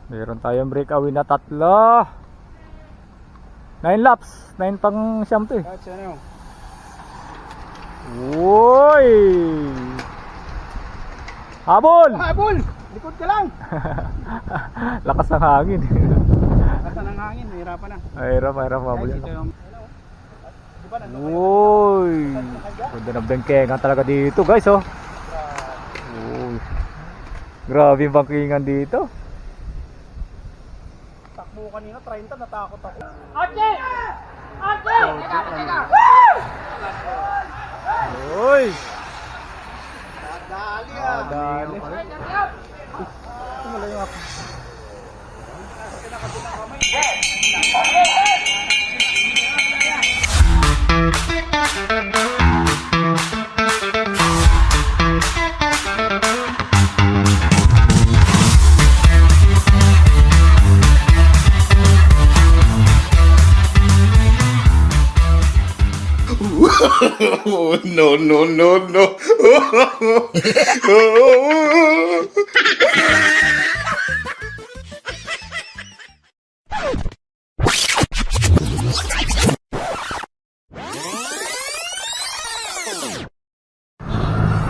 Meron tayong breakaway na tatlo. 9 laps, 9 pang siyam to eh. Uy! Habol! Habol! Likod ka lang! Lakas ng hangin. Lakas ng hangin, mahirapan na. Mahirap habol. Guys, ito yung... Uy! Ganda ng bengkengan talaga dito guys oh. Uy! Grabe yung bangkingan dito. Takbo kanina, 30, natakot ako. Archie! Archie! Teka! Uy! Dali Dali. Malayo ako. No, no, no, no.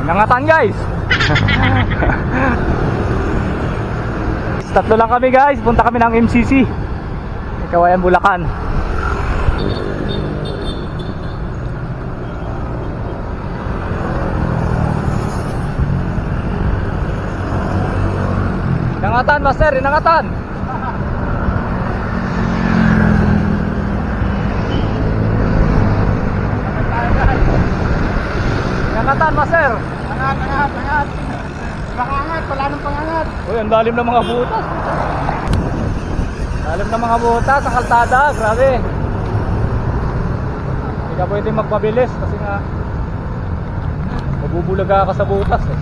Nangatan guys. Tatlo lang kami guys. Punta kami ng MCC. Kawayan Bulacan. Inangatan master, inangatan. Inangatan master. Angat! Pangangat, wala nang pangangat. Uy, ang lalim ng mga butas. Lalim ng mga butas sa kalsada, grabe. Hindi ka pwede magpabilis kasi nga mabubulaga ka sa butas eh.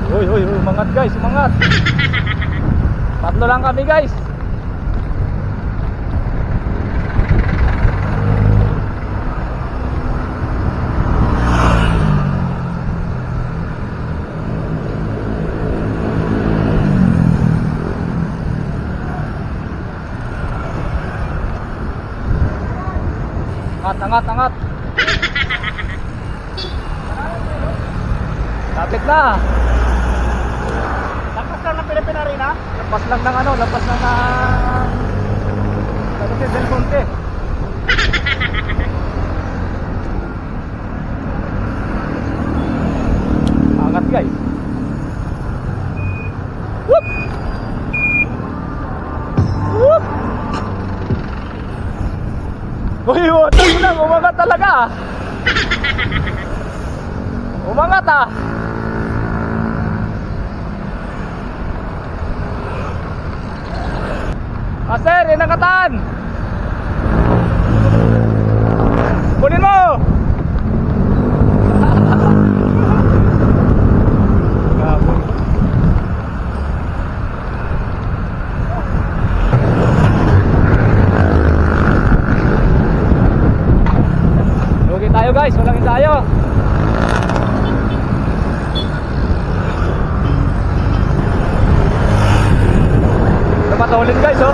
Uy, umangat guys, umangat. Tatlo lang kami guys. Angat. Lapit na. Lakas lang ng Pilipina rin ha? Lampas lang ng ano, lampas lang ng ano si Del Monte. Angat guys. Whoop! Whoop! Uy, water lang, umangat talaga. Umangat ah. Master, inangatan. Kunin mo. Lugi tayo guys, ulangin tayo. Patulin guys oh.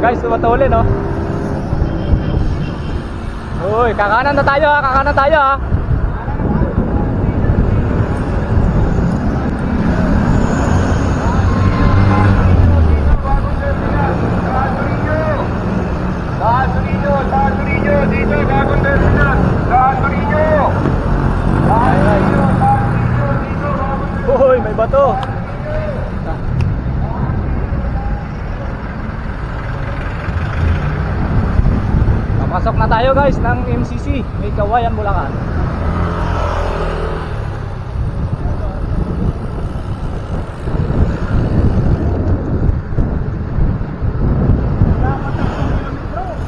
Guys, patulin oh. Uy, kakanan na tayo ha, kakanan tayo ha. Dito, bagong terminal. Uy, may bato. Papasok na tayo guys ng MCC, may Kawayan Bulacan.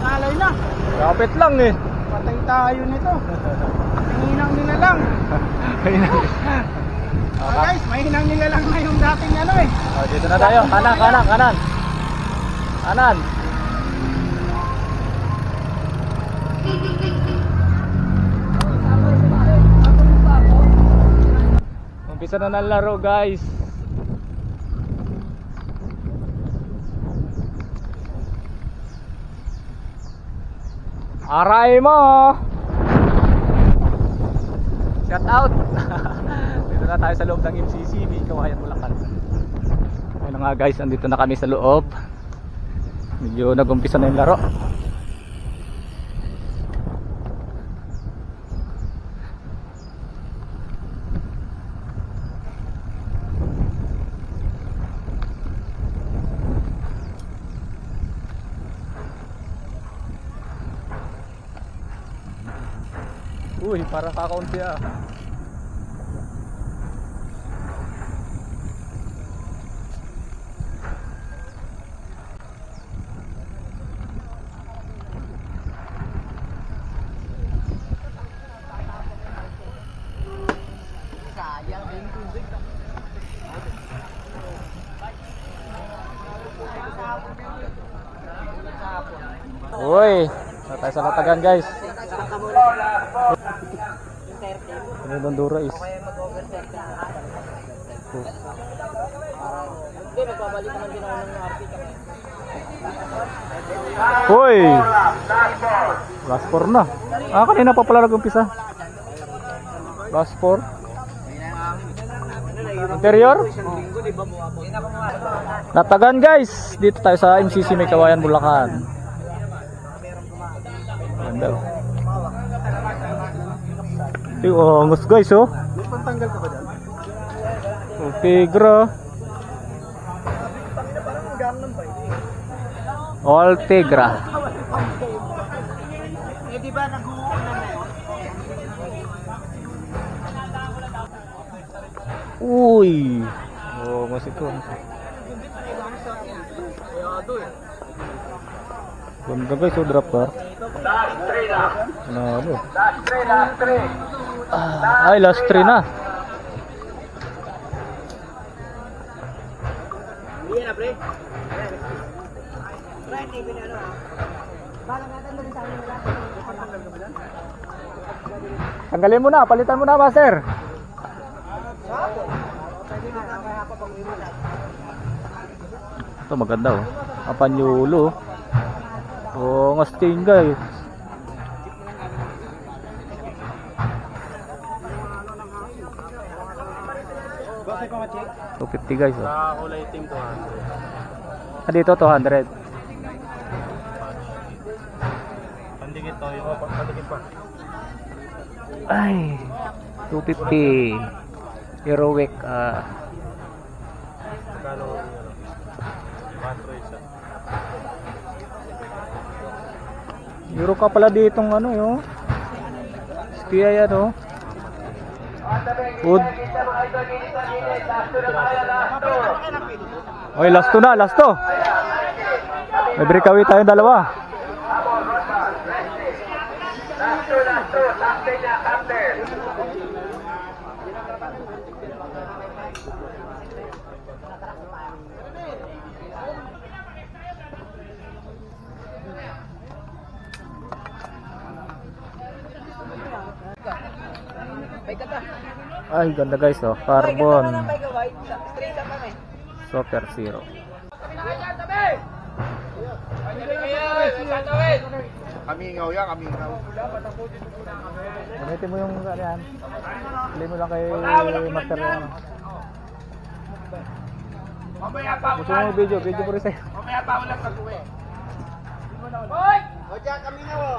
Nalay na. Kapit lang eh. Patay tayo nito. Hinang nila lang. Guys, may hinang nila lang na yung dating ano eh. Oh, dito na tayo. Kanan. Kanan. Umpisa na ng laro guys. Aray mo! Shout out! Dito na tayo sa loob ng MCCB, Kawayan, Bulacan. Ayun na nga guys, andito na kami sa loob. Medyo nag-umpisa na yung laro. Uy, parang kakaunti ah. Uy, tayo sa latagan guys. Ini Bandura is. Hoy! Last 4 na. Ah, kanina pa pala nag-umpisa. Last 4. Interior? Latagan guys. Dito tayo sa MCC May Kawayan, Bulacan. Ganda. Ito angus guys oh. Pantanggal ka ba dyan? Okay, gra. All Tegra. Eh di ba nag-uulan na yun? Uy. Oh, masih ko. Ganda guys, oh, drop car. Ano? Ay, last 3 na. Hindi na pre. Pre, hindi pinano ha. Bala natin doon sa amin lahat. Pantanggal ka ba dyan? Tanggalin mo na, palitan mo na, master. Ito maganda oh. Apanyulo. Oh, ngasting guys. So 50 guys oh. Sa kulay team 200. Ah, dito 200. Pandikit to, yung pandikit pa. Ay, 250. Heroic Kano yun? 4 isa. Euro ka pala ditong ano yo. Spia yan oh. Wood. Oy, last 2 na, last 2. May breakaway tayong dalawa. Ay, ganda guys oh. Carbon. Super Zero. Kamingaw yan, kamingaw. Gamitin mo yung ano yan. Play mo lang kay Master yan. Mamaya pa Gusto mo video ko rin sa'yo. Mamaya pa ulang pag-uwi. O dyan kami na o.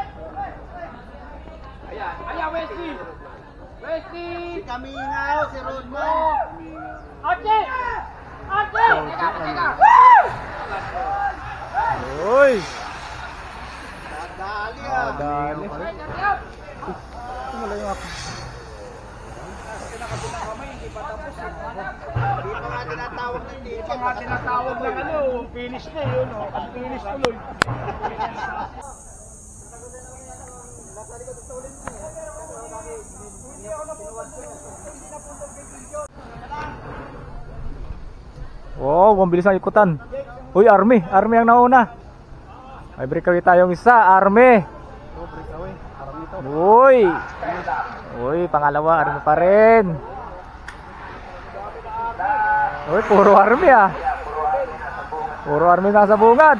Ayan, Wesley! Wesley! Si Kamingaw, si Rodmo. Ate! Ate! Teka! Uy! Dali ah. Dali. Wala yung ako. Hindi pa nga tinatawag ng Hindi pa nga tinatawag ng ano, finish na yun, oh. Ang finish tuloy. Oh, mabilis ang ikutan. Uy, Army ang nauna. May breakaway tayong isa, Army. Uy. Uy, pangalawa, Army pa rin. Uy, puro army ah. Puro army nasa bungad.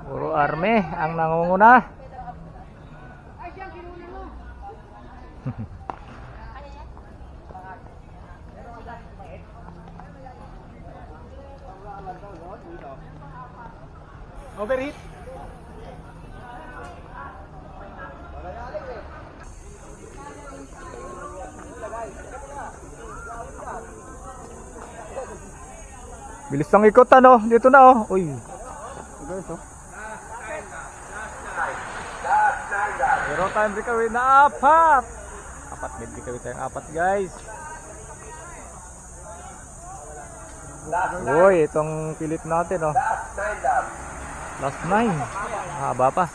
Puro army ang nangunguna. Overheat. Bilis ng ikot ano, dito na oh. Uy. Guys, oh. Zero time breakaway na apat. Apat mid breakaway tayong apat guys. Uy, itong pilit natin oh. Last 9. Haba pa.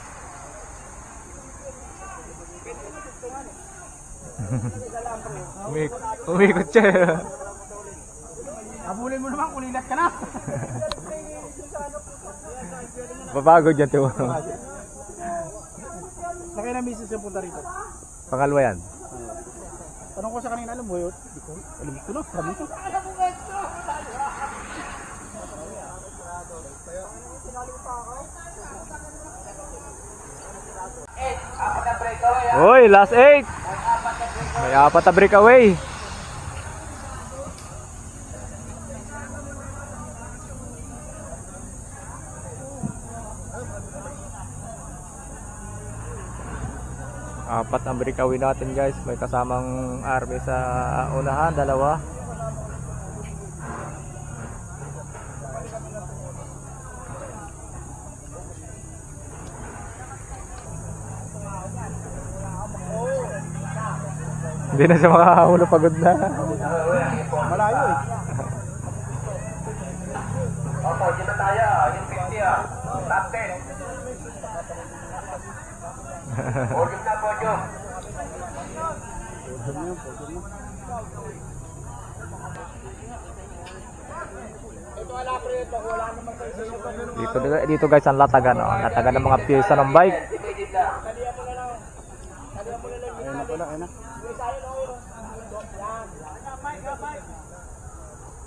Umikot siya. Habulin mo naman, kulilat ka na. Papagod yan to. Nakay na misis yung punta rito. Pangalawa yan. Tanong ko sa kanina, alam mo yun? Hindi ko. Alam ko na, sabi ko. Uy, last 8. May apat na breakaway. Apat ang breakaway natin guys. May kasamang army sa unahan, dalawa. Hindi na siya makakahulo, pagod na. Malayo eh. Opo, dito tayo. Yung 50 ah. Top 10. Podium na, podium. Dito guys ang latagan, oh. Latagan ng mga pyesa ng bike. Ayun na pala, ayun na.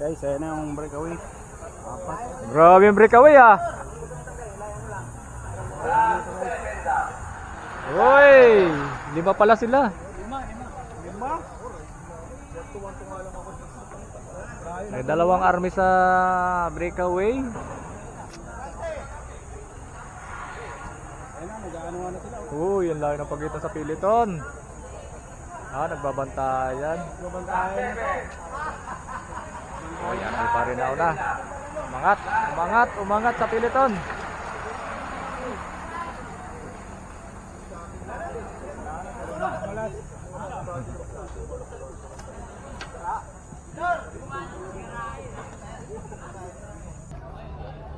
Guys, ayun na yung breakaway. Apat. Grabe yung breakaway ah. Uy, 5 pala sila. Lima? May dalawang army sa breakaway. Ayun na, nag-aanohan na sila. Uy, yan lang ng pagitan sa piliton. Nagbabantayan. Babantayan. Oh, yan pa rin na una. Umangat sa piliton.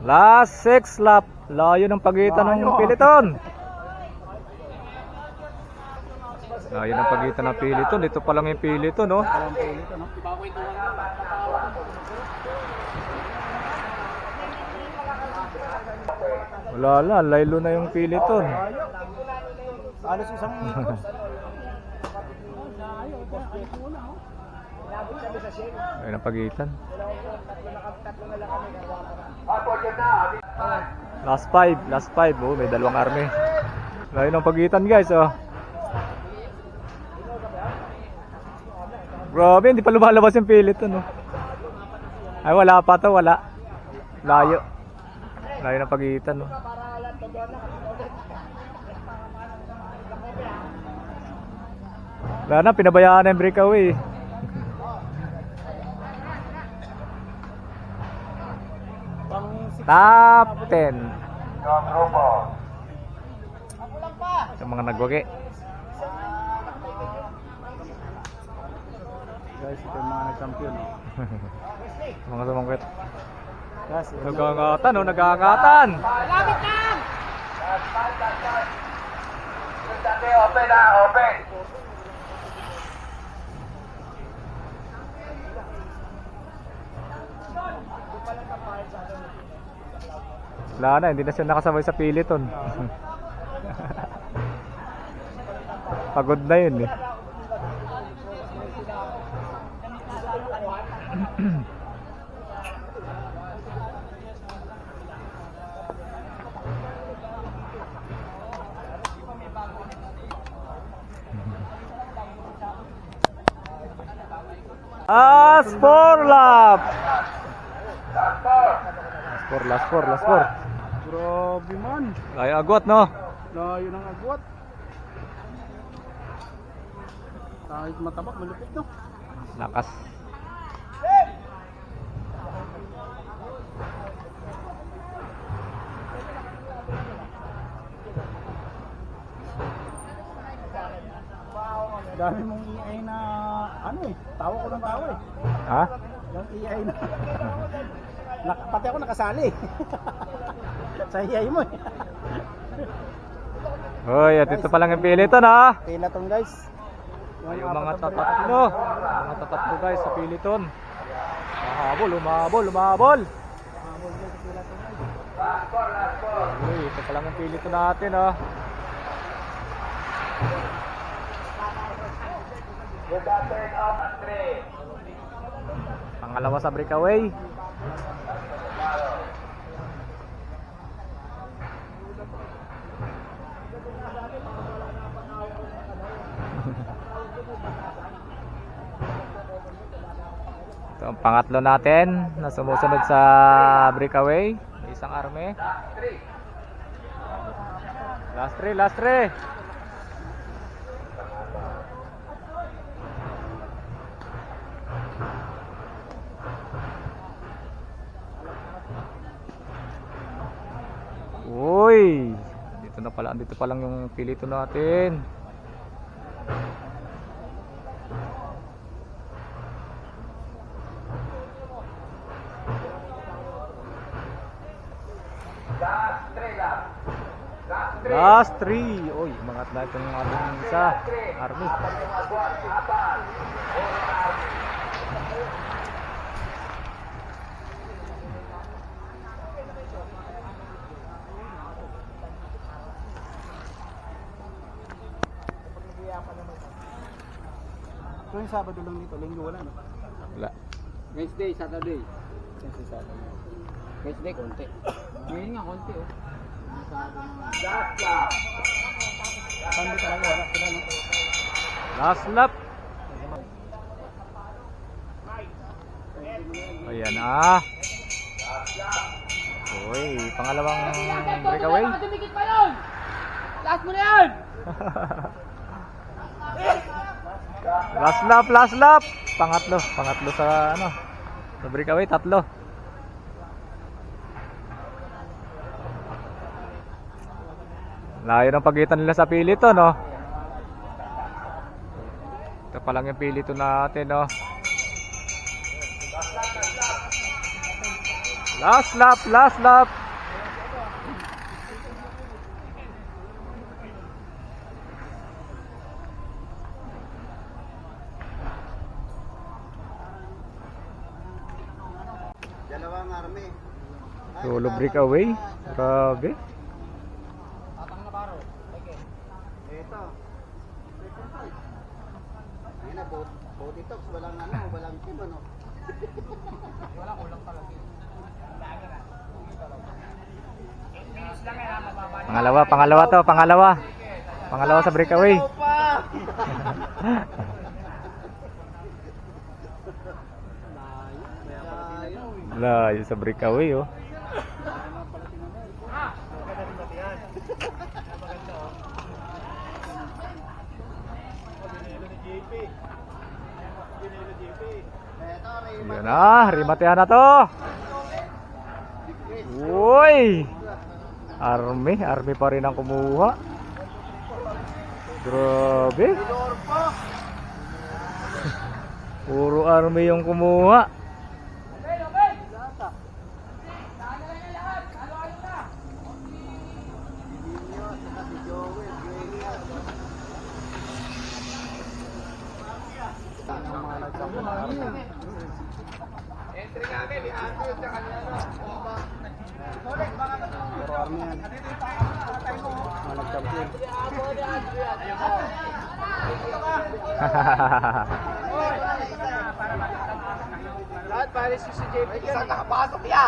Last 6 lap. Layo ng pagitan ng piliton. Layo ng pagitan ng piliton. Dito pa lang yung piliton, no? Walang pilit, ano? Wala na, laylo na yung piliton. Alos isang ikot. Ayun ang pagitan. Last 5. Oh, may dalawang army. Layo ng pagitan guys, oh. Grabe, hindi pa lumalabas yung piliton, oh. Ay, wala pa to, wala. Layo ng pagitan, oh. Wala na, pinabayaan na yung breakaway. Top 10 sa mga nagwagi. Guys, ito yung mga nag-champion. Mga sumangkit. Guys, ito Nagangatan, oh, nagangatan. Open na, open. Wala na, hindi na siya nakasabay sa Piliton. Pagod na yun eh. Last 4 lap. Last 4. Grabe man. Layo agwat no. Layo ng agwat. Kahit matabak, malupit no. Lakas. Dami mong EI na ano eh. Tawa ko ng tawa eh. Ha? Yung EI na. Pati ako nakasali. Sa EI mo eh. Hoy, at ito pa lang yung Piliton ha. Pila tong guys. Yung mga tatatlo. Mga tatatlo guys sa Piliton. Umabol. Uy, ito pa lang yung Piliton natin ha. You got turn off at 3. Pangalawa sa breakaway. Ito ang pangatlo natin na sumusunod sa breakaway. Isang army. Last 3. Uy, dito pa lang yung Piliton natin. Last 3. Uy, umangat na itong ating isa, Army. So yung Sabado lang dito, Linggo wala no? Wala. Wednesday, Saturday. Kasi Saturday. Wednesday, konti. Ngayon nga, konti oh. Sunday talaga wala sila no? Last lap. Ayan ah. Uy, pangalawang breakaway. Dumikit pa yun! Last mo na yan! Last lap. Pangatlo sa ano. Sa breakaway, 3. Layo ng pagitan nila sa Piliton, no? Ito pa lang yung Piliton natin, no? Last lap. Dalawang army. Solo breakaway. Grabe. Ito. Ayun na, body talks, walang team ano. Pangalawa sa breakaway. Layo sa breakaway, oh. Yun na, rimatehan na to. Uy, Army pa rin ang kumuha. Grabe. Puro Army yung kumuha. Entry namin, ni Andrew sa kanya. Puro army yan. Mga nag-champion. Lahat pares si JP. Isang nakapasok ya!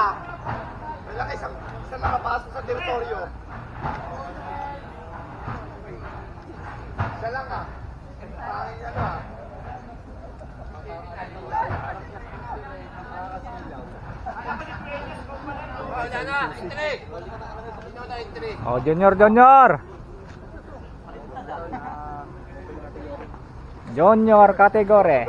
Walang isang nakapasok sa teritoryo. Isa lang ah. Pangin ano ah. Oh, Junior, Junior. Junior kategori.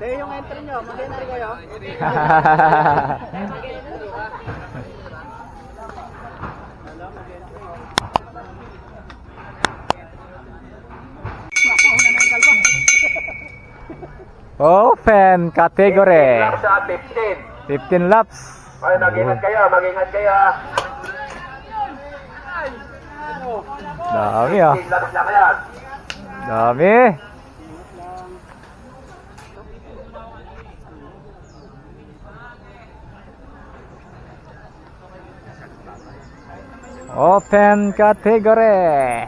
Tayo yung entry nyo, mag-entry kayo. Open category. Lang sa 15. 15 laps. Ay, mag-ingat kayo, mag-ingat kayo. Dami ah. 15 laps lang yan. Dami. Open category.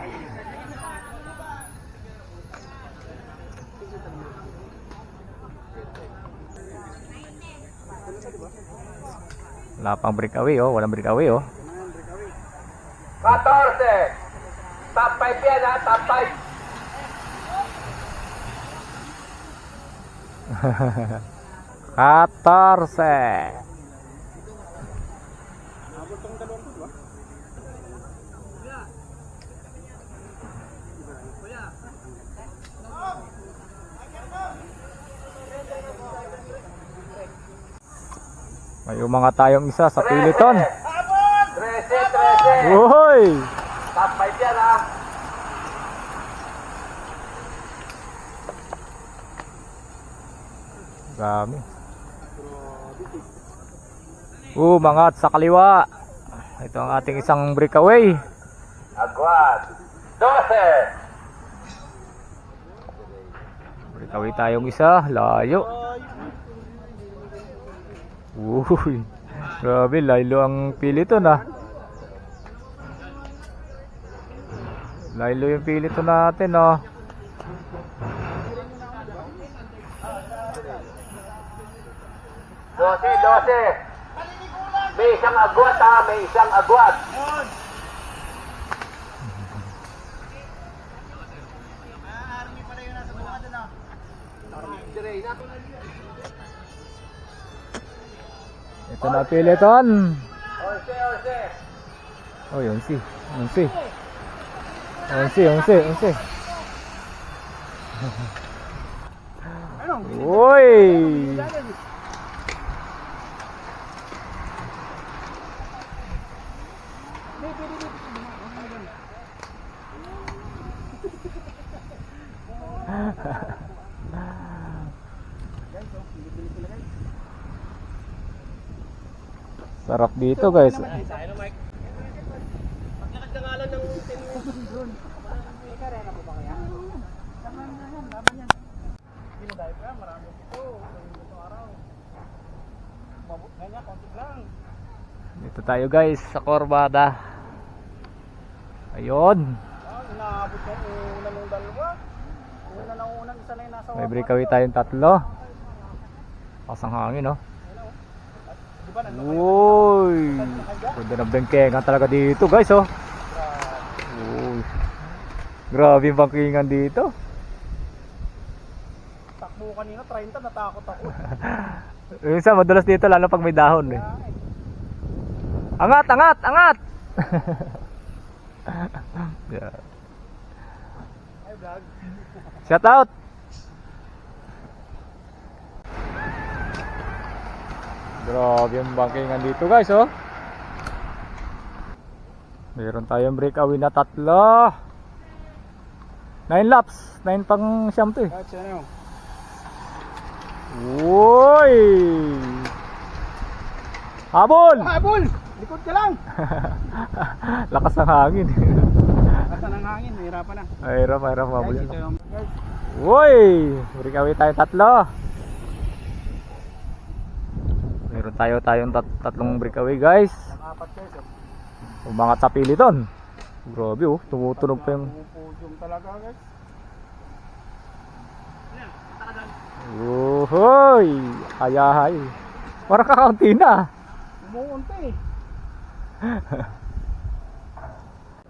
Wala pang breakaway oh, walang breakaway oh. 14. Top 5 yan ha, top 14. May umanga tayong isa sa 5. Piliton. 13. Uy! Top 5 yan ha. Dami. Umangat sa kaliwa. Ito ang ating isang breakaway. Agwat. 12. Breakaway tayong isa, layo. Uy, grabe, laylo ang Piliton ah. Laylo yung Piliton natin oh. Dose. May isang agwat ha, may isang agwat. Ito na Piliton. 11. Oh, 11. 11. Uy! Sarap dito guys. Dito tayo guys sa Corbada. Ayun. Inaabot na una nung dalawa. Una na unang isa na yung nasa May breakaway tayong tatlo. Pasang hangin oh. Uy! Ganda ng bengkengan talaga dito guys oh. Uy. Grabe yung bangkingan dito. Takbo kanina 30, natakot ako. Minsan madulas dito lalo pag may dahon eh. Angat! Yeah. Ay vlog. Shout out! Grabe yung bangkingan dito guys oh. Meron tayong breakaway na 3. 9 laps. 9 pang siyam to eh. Kahit sino. Uy! Habol! Habol! Likod ka lang! Lakas ng hangin. Basta ng hangin, mahirapan na. Mahirap habol Guys, yan. ito yung... Guys, Uy! Breakaway tayo 3. Meron tayong tatlong breakaway guys. apat guys. Umangat sa piliton. Grabe oh, tumutunog pa yung... Pupujum talaga guys. Uhoy! Ayahay. Parang kakaunti na. Umuunti.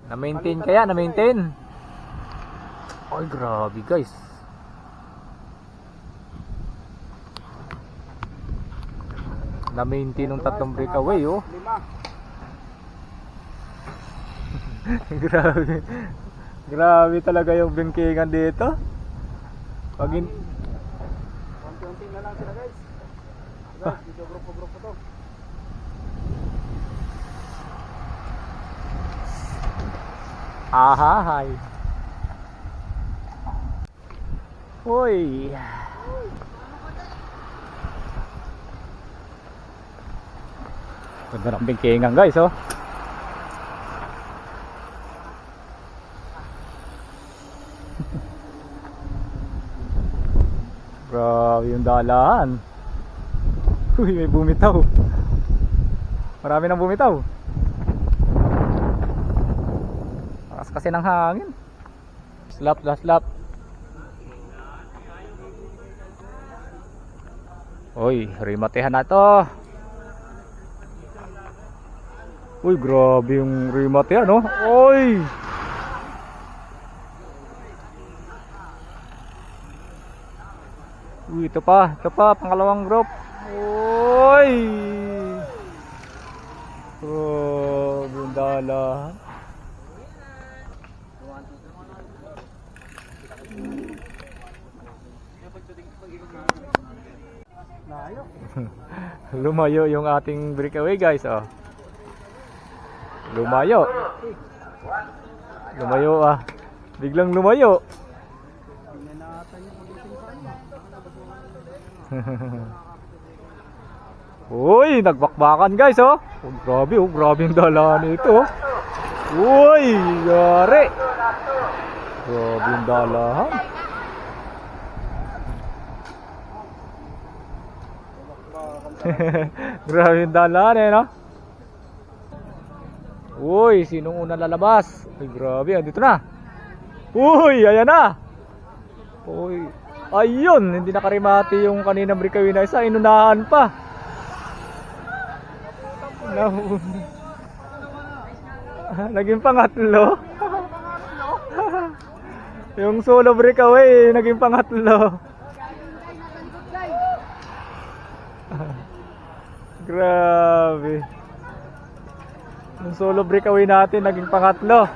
Na-maintain kaya? Na-maintain? Ay, grabe guys. Na-maintain ng tatlong breakaway oh. 5. Grabe. Grabe talaga yung bingkingan dito. Pag Konti-unti na lang sila guys. Guys, video grupo-grupo to. Ahahay. Uy. Ganda ng bingkingan guys oh. Grabe yung dalaan. Uy, may bumitaw. Marami nang bumitaw. Lakas kasi ng hangin. Last lap. Uy, rimatehan na to. Uy, grabe yung rimatehan no. Uy. Uy, ito pa, pangalawang group. Uy! Oh, bundala. Lumayo yung ating breakaway guys, oh. Lumayo ah. Biglang lumayo. Uy, nagbakbakan guys oh. Oh, grabe yung dalaan nito. Uy, yari. Grabe yung dalaan. Grabe yung dalaan eh no. Uy, sinong unang lalabas? Ay, grabe, andito na. Uy, ayan na. Uy, ayun, hindi nakarimati yung kaninang breakaway na isa, inunahan pa. Naging pangatlo. Yung solo breakaway, naging pangatlo. Grabe. Yung solo breakaway natin, naging pangatlo.